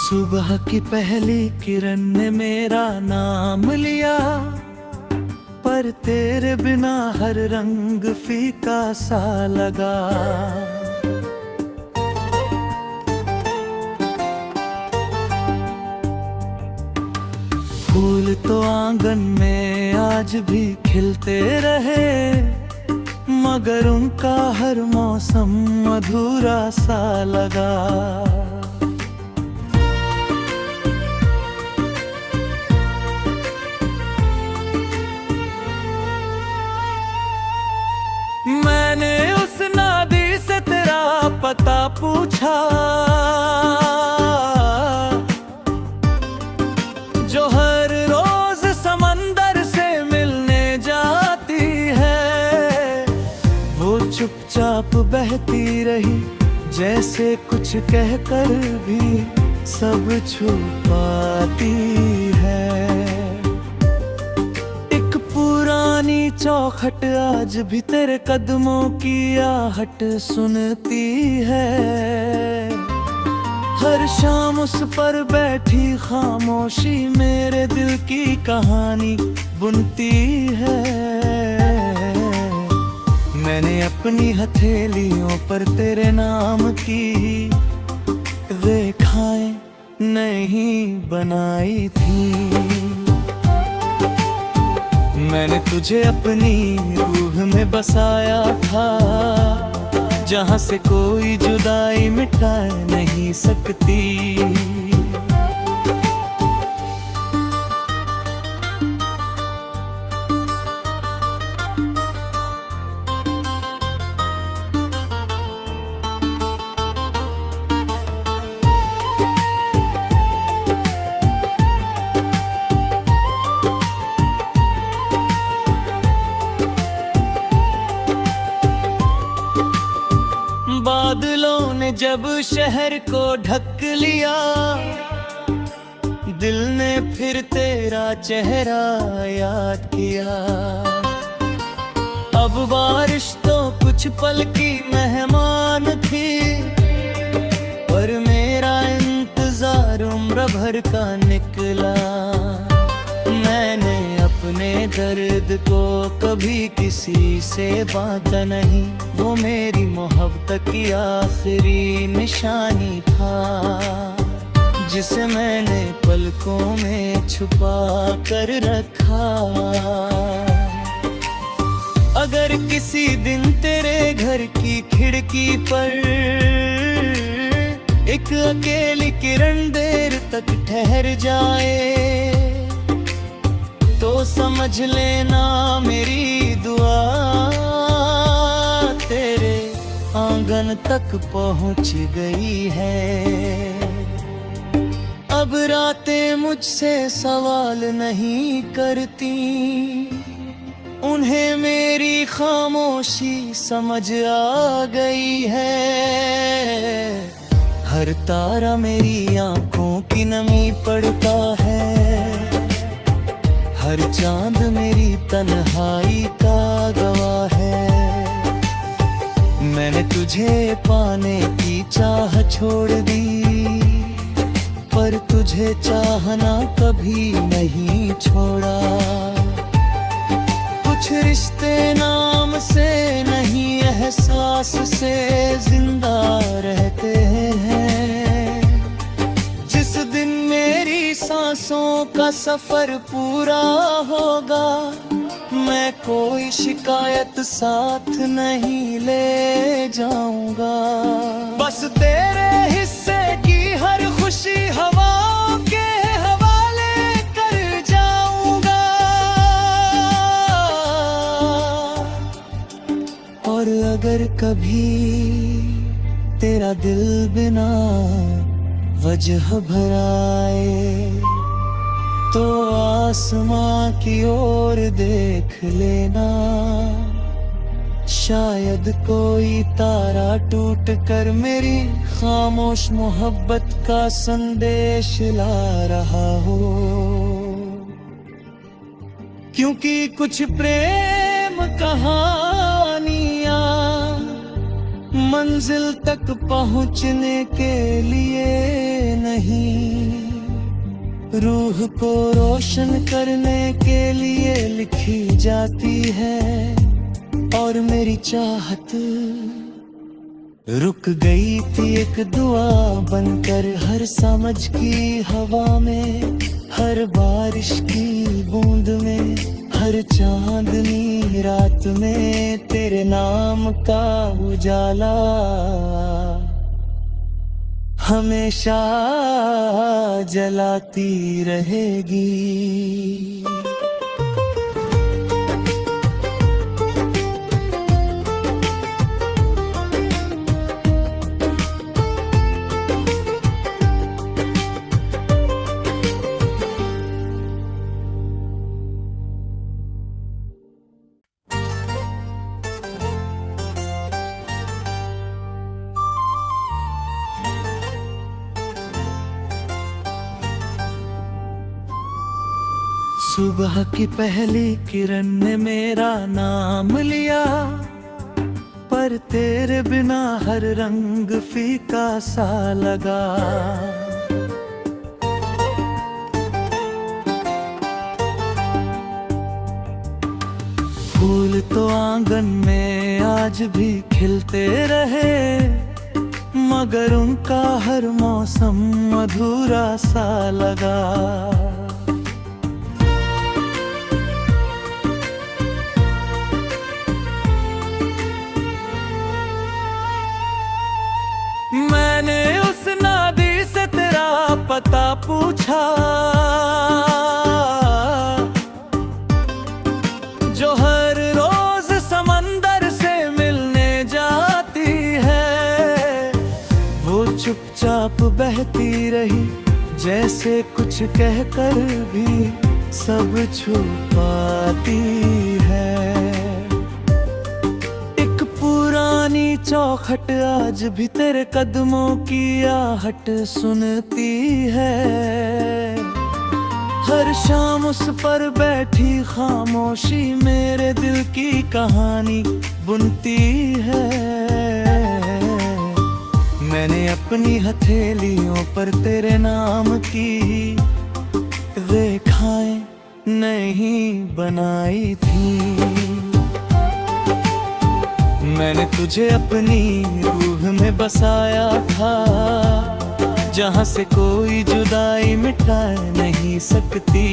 सुबह की पहली किरण ने मेरा नाम लिया, पर तेरे बिना हर रंग फीका सा लगा। फूल तो आंगन में आज भी खिलते रहे, मगर उनका हर मौसम अधूरा सा लगा। मैंने उस नादी से तेरा पता पूछा, जो हर रोज समंदर से मिलने जाती है। वो चुपचाप बहती रही, जैसे कुछ कहकर भी सब छुपाती है। एक पुरानी चौखट आज भी तेरे कदमों की आहट सुनती है। हर शाम उस पर बैठी खामोशी मेरे दिल की कहानी बुनती है। मैंने अपनी हथेलियों पर तेरे नाम की रेखाएं नहीं बनाई थी। मैंने तुझे अपनी रूह में बसाया था, जहां से कोई जुदाई मिटा नहीं सकती। बादलों ने जब शहर को ढक लिया, दिल ने फिर तेरा चेहरा याद किया। अब बारिश तो कुछ पल की मेहमान थी, पर मेरा इंतजार उम्र भर का निकला। मैंने अपने दर्द को कभी किसी से बांटा नहीं, वो मेरी मोहब्बत की आखिरी निशानी था, जिसे मैंने पलकों में छुपा कर रखा। अगर किसी दिन तेरे घर की खिड़की पर एक अकेली किरण देर तक ठहर जाए, तो समझ लेना मेरी दुआ तेरे आंगन तक पहुंच गई है। अब रातें मुझसे सवाल नहीं करती, उन्हें मेरी खामोशी समझ आ गई है। हर तारा मेरी आंखों की नमी पड़ता है, हर चांद मेरी तन्हाई का गवाह है। मैंने तुझे पाने की चाह छोड़ दी, पर तुझे चाहना कभी नहीं छोड़ा। कुछ रिश्ते नाम से नहीं, एहसास से जिंदा रहते हैं। जिस दिन मेरी सांसों का सफर पूरा होगा, मैं कोई शिकायत साथ नहीं ले जाऊंगा। बस तेरे हिस्से की हर खुशी हवाओं के हवाले कर जाऊंगा। और अगर कभी तेरा दिल बिना वजह भराए, तो आसमां की ओर देख लेना। शायद कोई तारा टूट कर मेरी खामोश मोहब्बत का संदेश ला रहा हो। क्योंकि कुछ प्रेम कहानियां मंजिल तक पहुंचने के लिए नहीं, रूह को रोशन करने के लिए लिखी जाती है। और मेरी चाहत रुक गई थी एक दुआ बनकर, हर समझ की हवा में, हर बारिश की बूंद में, हर चांदनी रात में तेरे नाम का उजाला हमेशा जलाती रहेगी। सुबह की पहली किरण ने मेरा नाम लिया, पर तेरे बिना हर रंग फीका सा लगा। फूल तो आंगन में आज भी खिलते रहे, मगर उनका हर मौसम अधूरा सा लगा। मैंने उस नादी से तेरा पता पूछा, जो हर रोज समंदर से मिलने जाती है। वो चुपचाप बहती रही, जैसे कुछ कहकर भी सब छुपाती है। चौखट आज भी तेरे कदमों की आहट सुनती है। हर शाम उस पर बैठी खामोशी मेरे दिल की कहानी बुनती है। मैंने अपनी हथेलियों पर तेरे नाम की रेखाएं नहीं बनाई थी। मैंने तुझे अपनी रूह में बसाया था, जहां से कोई जुदाई मिटा नहीं सकती।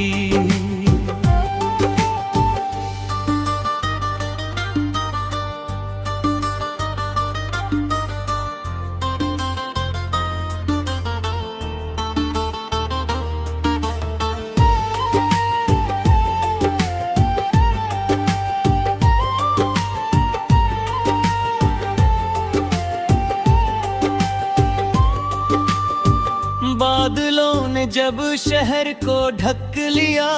बादलों ने जब शहर को ढक लिया,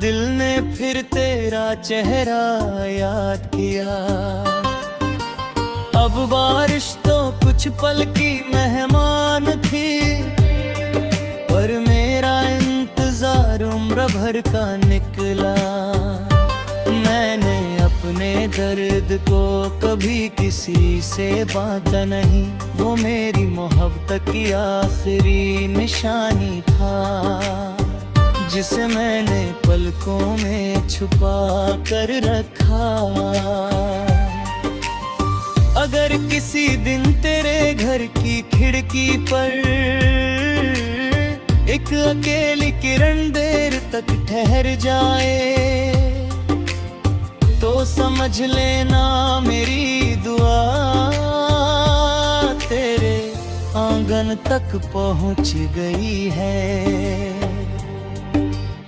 दिल ने फिर तेरा चेहरा याद किया। अब बारिश तो कुछ पल की मेहमान थी, पर मेरा इंतजार उम्र भर का निकला। मैंने अपने दर्द को कभी किसी से बांटा नहीं, वो मेरी मोहब्बत की आखिरी निशानी था, जिसे मैंने पलकों में छुपा कर रखा। अगर किसी दिन तेरे घर की खिड़की पर एक अकेली किरण देर तक ठहर जाए, तो समझ लेना मेरी दुआ तेरे आंगन तक पहुंच गई है।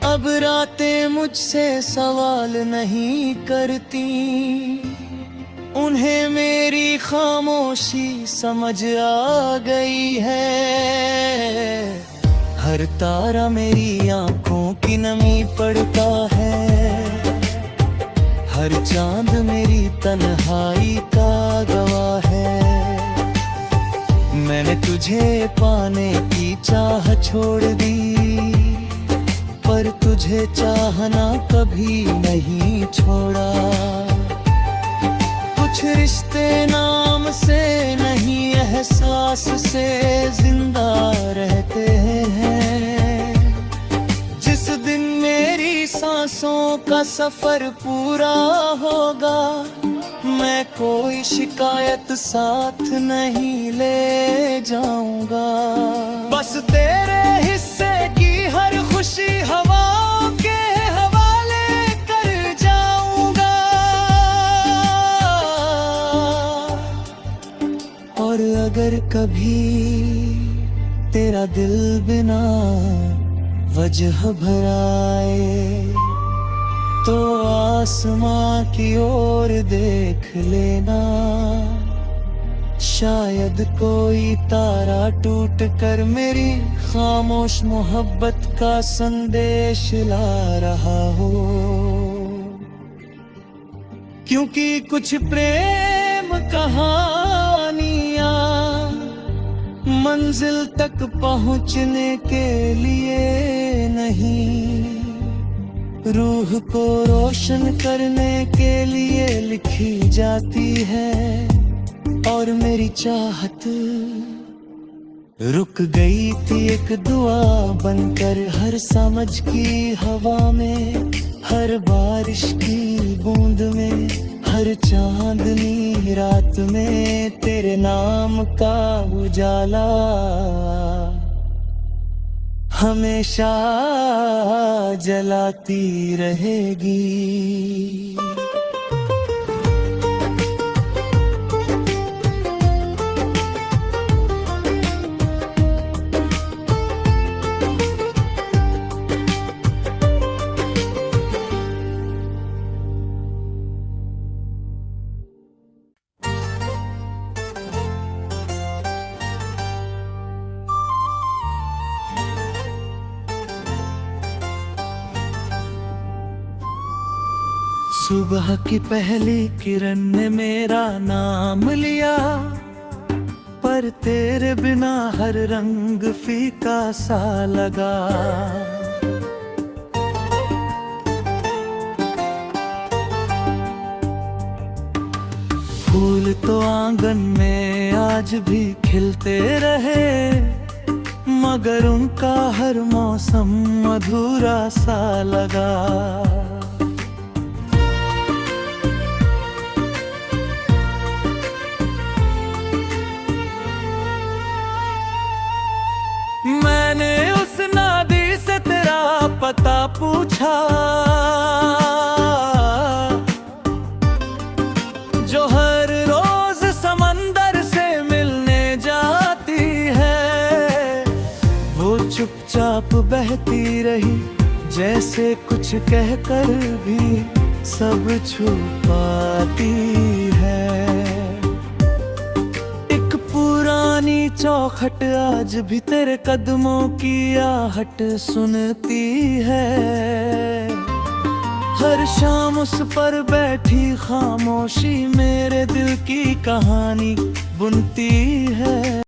अब रातें मुझसे सवाल नहीं करती, उन्हें मेरी खामोशी समझ आ गई है। हर तारा मेरी आंखों की नमी पड़ता है, हर चांद मेरी तन्हाई का गवाह है। मैंने तुझे पाने की चाह छोड़ दी, पर तुझे चाहना कभी नहीं छोड़ा। कुछ रिश्ते नाम से नहीं, एहसास से जिंदा रहते हैं। जिस दिन मेरी सांसों का सफर पूरा होगा, मैं कोई शिकायत साथ नहीं ले जाऊंगा। बस तेरे हिस्से की हर खुशी हवाओं के हवाले कर जाऊंगा। और अगर कभी तेरा दिल बिना वजह भराए, तो आसमां की ओर देख लेना। शायद कोई तारा टूट कर मेरी खामोश मोहब्बत का संदेश ला रहा हो। क्योंकि कुछ प्रेम कहानियां मंजिल तक पहुंचने के लिए नहीं, रूह को रोशन करने के लिए लिखी जाती है। और मेरी चाहत रुक गई थी एक दुआ बनकर, हर समझ की हवा में, हर बारिश की बूंद में, हर चांदनी रात में तेरे नाम का उजाला हमेशा जलाती रहेगी। सुबह की पहली किरण ने मेरा नाम लिया, पर तेरे बिना हर रंग फीका सा लगा। फूल तो आंगन में आज भी खिलते रहे, मगर उनका हर मौसम अधूरा सा लगा। मैंने उस नादी से तेरा पता पूछा, जो हर रोज समंदर से मिलने जाती है। वो चुपचाप बहती रही, जैसे कुछ कहकर भी सब छुपाती है। पुरानी चौखट आज भी तेरे कदमों की आहट सुनती है। हर शाम उस पर बैठी खामोशी मेरे दिल की कहानी बुनती है।